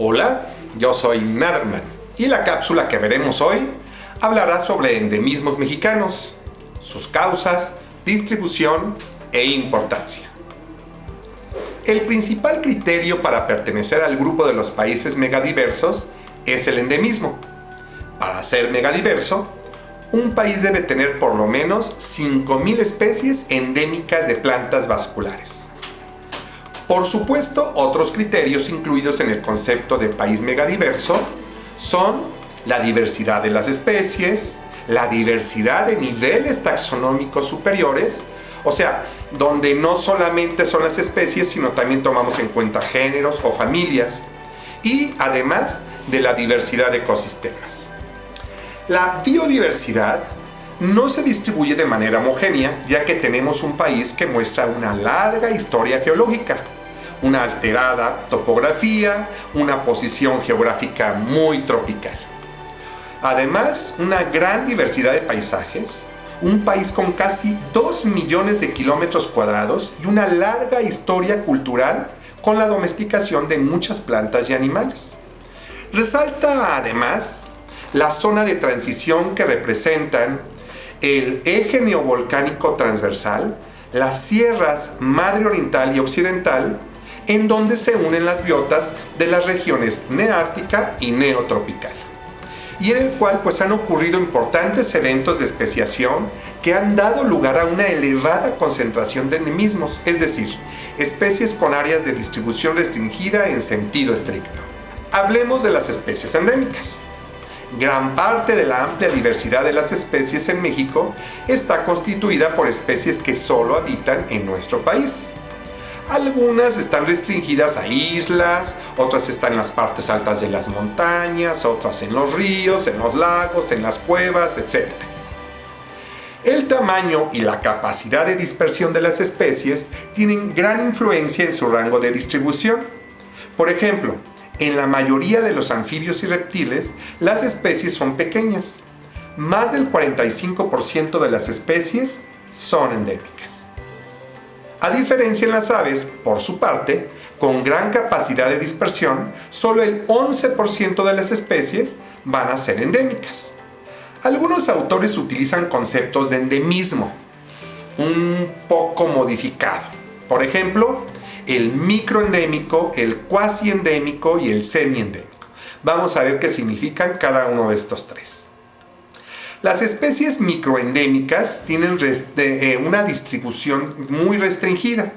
Hola, yo soy Naderman y la cápsula que veremos hoy hablará sobre endemismos mexicanos, sus causas, distribución e importancia. El principal criterio para pertenecer al grupo de los países megadiversos es el endemismo. Para ser megadiverso, un país debe tener por lo menos 5.000 especies endémicas de plantas vasculares. Por supuesto, otros criterios incluidos en el concepto de país megadiverso son la diversidad de las especies, la diversidad de niveles taxonómicos superiores, o sea, donde no solamente son las especies, sino también tomamos en cuenta géneros o familias, y además de la diversidad de ecosistemas. La biodiversidad no se distribuye de manera homogénea, ya que tenemos un país que muestra una larga historia geológica, una alterada topografía, una posición geográfica muy tropical. Además, una gran diversidad de paisajes, un país con casi 2 millones de kilómetros cuadrados y una larga historia cultural con la domesticación de muchas plantas y animales. Resalta además la zona de transición que representan el eje neovolcánico transversal, las sierras Madre Oriental y Occidental, en donde se unen las biotas de las regiones neártica y neotropical, y en el cual han ocurrido importantes eventos de especiación que han dado lugar a una elevada concentración de endemismos, es decir, especies con áreas de distribución restringida en sentido estricto. Hablemos de las especies endémicas. Gran parte de la amplia diversidad de las especies en México está constituida por especies que solo habitan en nuestro país. Algunas están restringidas a islas, otras están en las partes altas de las montañas, otras en los ríos, en los lagos, en las cuevas, etc. El tamaño y la capacidad de dispersión de las especies tienen gran influencia en su rango de distribución. Por ejemplo, en la mayoría de los anfibios y reptiles, las especies son pequeñas. Más del 45% de las especies son endémicas. A diferencia en las aves, por su parte, con gran capacidad de dispersión, solo el 11% de las especies van a ser endémicas. Algunos autores utilizan conceptos de endemismo, un poco modificado. Por ejemplo, el microendémico, el cuasi endémico y el semiendémico. Vamos a ver qué significan cada uno de estos tres. Las especies microendémicas tienen una distribución muy restringida.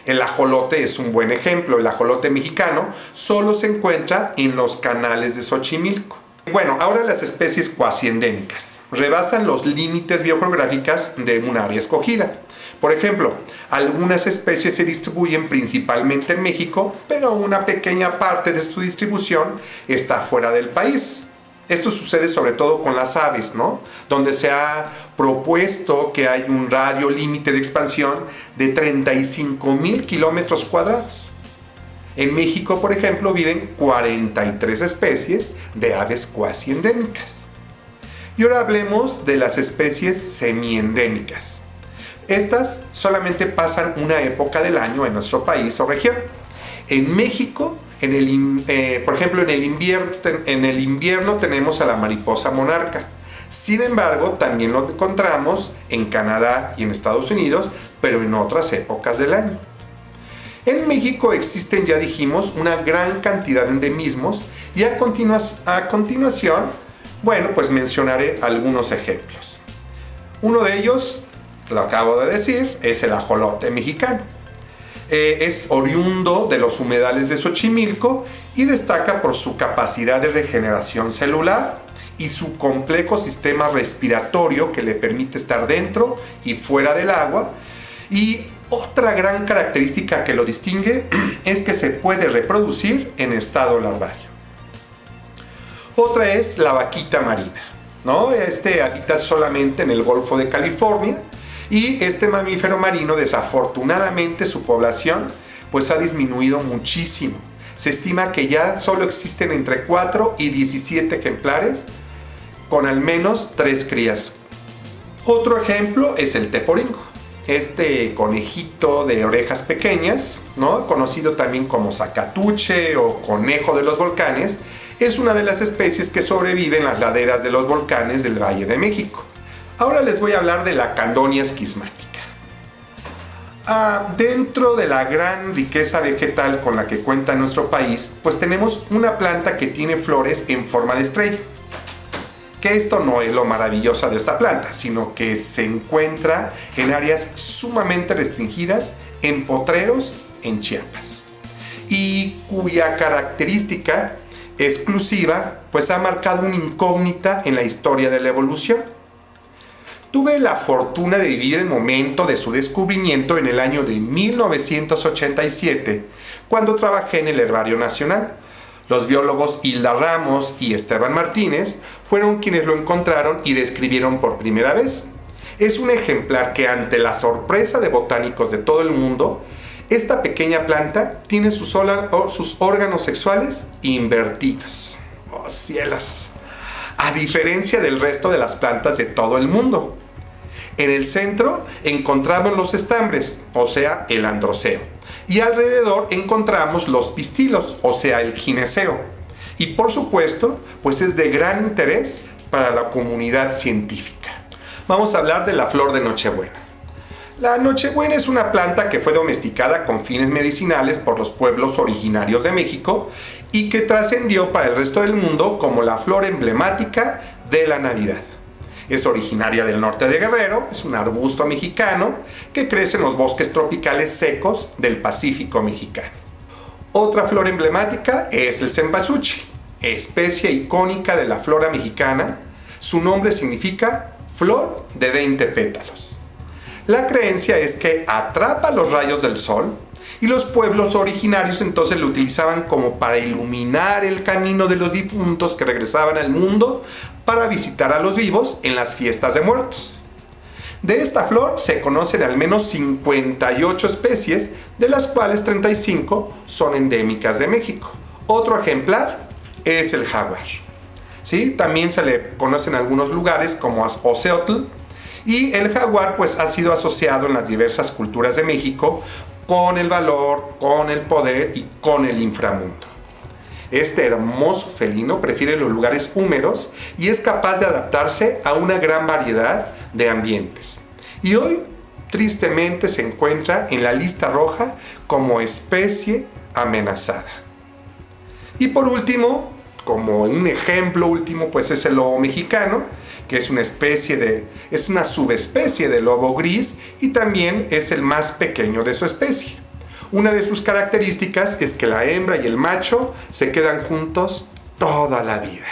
El ajolote es un buen ejemplo. El ajolote mexicano solo se encuentra en los canales de Xochimilco. Bueno, ahora las especies cuasi endémicas rebasan los límites biogeográficos de un área escogida. Por ejemplo, algunas especies se distribuyen principalmente en México, pero una pequeña parte de su distribución está fuera del país. Esto sucede sobre todo con las aves, ¿no? Donde se ha propuesto que hay un radio límite de expansión de 35.000 kilómetros cuadrados. En México, por ejemplo, viven 43 especies de aves cuasi endémicas. Y ahora hablemos de las especies semiendémicas. Estas solamente pasan una época del año en nuestro país o región. En México, por ejemplo, en el invierno tenemos a la mariposa monarca. Sin embargo, también lo encontramos en Canadá y en Estados Unidos, pero en otras épocas del año. En México existen, ya dijimos, una gran cantidad de endemismos y a continuación, mencionaré algunos ejemplos. Uno de ellos, lo acabo de decir, es el ajolote mexicano. Es oriundo de los humedales de Xochimilco y destaca por su capacidad de regeneración celular y su complejo sistema respiratorio que le permite estar dentro y fuera del agua. Y otra gran característica que lo distingue es que se puede reproducir en estado larvario. Otra es la vaquita marina, ¿no? Habita solamente en el Golfo de California. Y este mamífero marino, desafortunadamente, su población ha disminuido muchísimo. Se estima que ya solo existen entre 4 y 17 ejemplares con al menos 3 crías. Otro ejemplo es el teporingo. este conejito de orejas pequeñas, ¿no? Conocido también como zacatuche o conejo de los volcanes, es una de las especies que sobrevive en las laderas de los volcanes del Valle de México. Ahora les voy a hablar de la Candonia esquismática. Dentro de la gran riqueza vegetal con la que cuenta nuestro país, pues tenemos una planta que tiene flores en forma de estrella. Que esto no es lo maravilloso de esta planta, sino que se encuentra en áreas sumamente restringidas, en potreros en Chiapas, y cuya característica exclusiva pues ha marcado una incógnita en la historia de la evolución. Tuve la fortuna de vivir el momento de su descubrimiento en el año de 1987, cuando trabajé en el Herbario Nacional. Los biólogos Hilda Ramos y Esteban Martínez fueron quienes lo encontraron y describieron por primera vez. Es un ejemplar que, ante la sorpresa de botánicos de todo el mundo, esta pequeña planta tiene sus órganos sexuales invertidos. ¡Oh, cielos! A diferencia del resto de las plantas de todo el mundo. En el centro encontramos los estambres, o sea, el androceo. Y alrededor encontramos los pistilos, o sea, el gineceo. Y por supuesto, pues es de gran interés para la comunidad científica. Vamos a hablar de la flor de Nochebuena. La Nochebuena es una planta que fue domesticada con fines medicinales por los pueblos originarios de México y que trascendió para el resto del mundo como la flor emblemática de la Navidad. Es originaria del norte de Guerrero, es un arbusto mexicano que crece en los bosques tropicales secos del Pacífico mexicano. Otra flor emblemática es el cempasúchil, especie icónica de la flora mexicana. Su nombre significa flor de 20 pétalos. La creencia es que atrapa los rayos del sol y los pueblos originarios entonces lo utilizaban como para iluminar el camino de los difuntos que regresaban al mundo para visitar a los vivos en las fiestas de muertos. De esta flor se conocen al menos 58 especies, de las cuales 35 son endémicas de México. Otro ejemplar es el jaguar. ¿Sí? También se le conoce en algunos lugares como oceotl, y el jaguar pues ha sido asociado en las diversas culturas de México con el valor, con el poder y con el inframundo. Este hermoso felino prefiere los lugares húmedos y es capaz de adaptarse a una gran variedad de ambientes. Y hoy, tristemente, se encuentra en la lista roja como especie amenazada. Y por último, como un ejemplo último, pues es el lobo mexicano, que es una subespecie de lobo gris y también es el más pequeño de su especie. Una de sus características es que la hembra y el macho se quedan juntos toda la vida.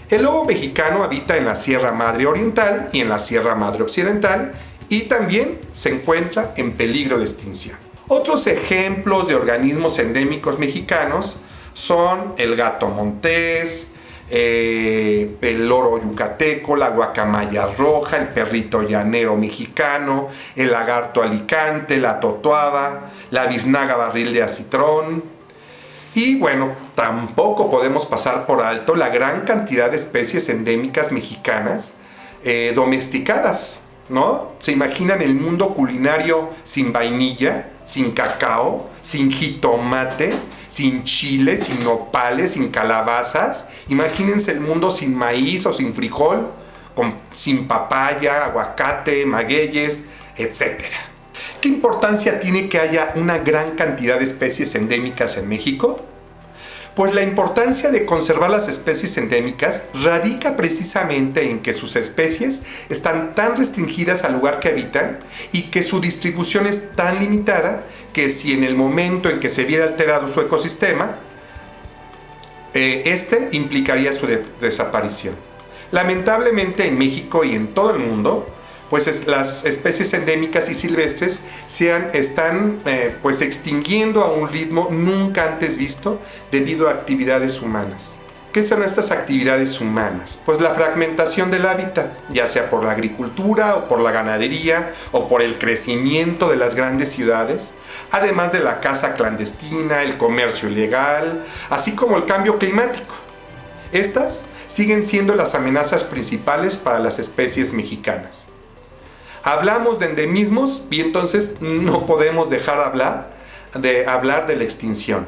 El lobo mexicano habita en la Sierra Madre Oriental y en la Sierra Madre Occidental y también se encuentra en peligro de extinción. Otros ejemplos de organismos endémicos mexicanos son el gato montés, el loro yucateco, la guacamaya roja, el perrito llanero mexicano, el lagarto alicante, la totoaba, la biznaga barril de acitrón. Y bueno, tampoco podemos pasar por alto la gran cantidad de especies endémicas mexicanas domesticadas, ¿no? ¿Se imaginan el mundo culinario sin vainilla, sin cacao, sin jitomate, sin chile, sin nopales, sin calabazas? Imagínense el mundo sin maíz o sin frijol, sin papaya, aguacate, magueyes, etc. ¿Qué importancia tiene que haya una gran cantidad de especies endémicas en México? Pues la importancia de conservar las especies endémicas radica precisamente en que sus especies están tan restringidas al lugar que habitan y que su distribución es tan limitada que si en el momento en que se viera alterado su ecosistema, este implicaría su desaparición. Lamentablemente en México y en todo el mundo, pues las especies endémicas y silvestres están extinguiendo a un ritmo nunca antes visto debido a actividades humanas. ¿Qué son estas actividades humanas? Pues la fragmentación del hábitat, ya sea por la agricultura o por la ganadería o por el crecimiento de las grandes ciudades, además de la caza clandestina, el comercio ilegal, así como el cambio climático. Estas siguen siendo las amenazas principales para las especies mexicanas. Hablamos de endemismos y entonces no podemos dejar de hablar de la extinción.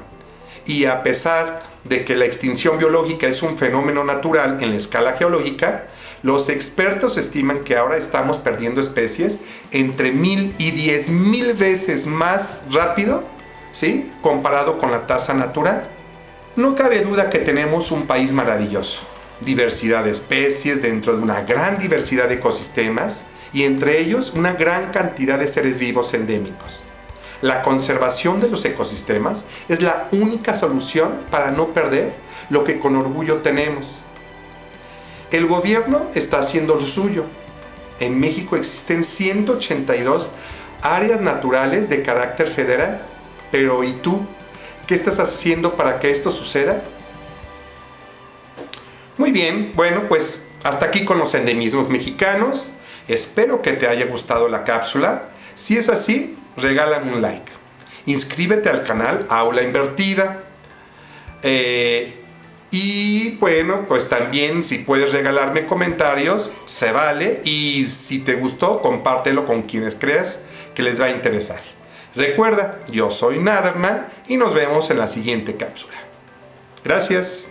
Y a pesar de que la extinción biológica es un fenómeno natural en la escala geológica, los expertos estiman que ahora estamos perdiendo especies entre 1000 y 10,000 veces más rápido, ¿sí?, comparado con la tasa natural. No cabe duda que tenemos un país maravilloso, diversidad de especies dentro de una gran diversidad de ecosistemas y entre ellos una gran cantidad de seres vivos endémicos. La conservación de los ecosistemas es la única solución para no perder lo que con orgullo tenemos. El gobierno está haciendo lo suyo. En México existen 182 áreas naturales de carácter federal. Pero ¿y tú? ¿Qué estás haciendo para que esto suceda? Muy bien, bueno, pues hasta aquí con los endemismos mexicanos. Espero que te haya gustado la cápsula. Si es así, regálame un like. Inscríbete al canal Aula Invertida. Y bueno, pues también si puedes regalarme comentarios, se vale. Y si te gustó, compártelo con quienes creas que les va a interesar. Recuerda, yo soy Naderman y nos vemos en la siguiente cápsula. Gracias.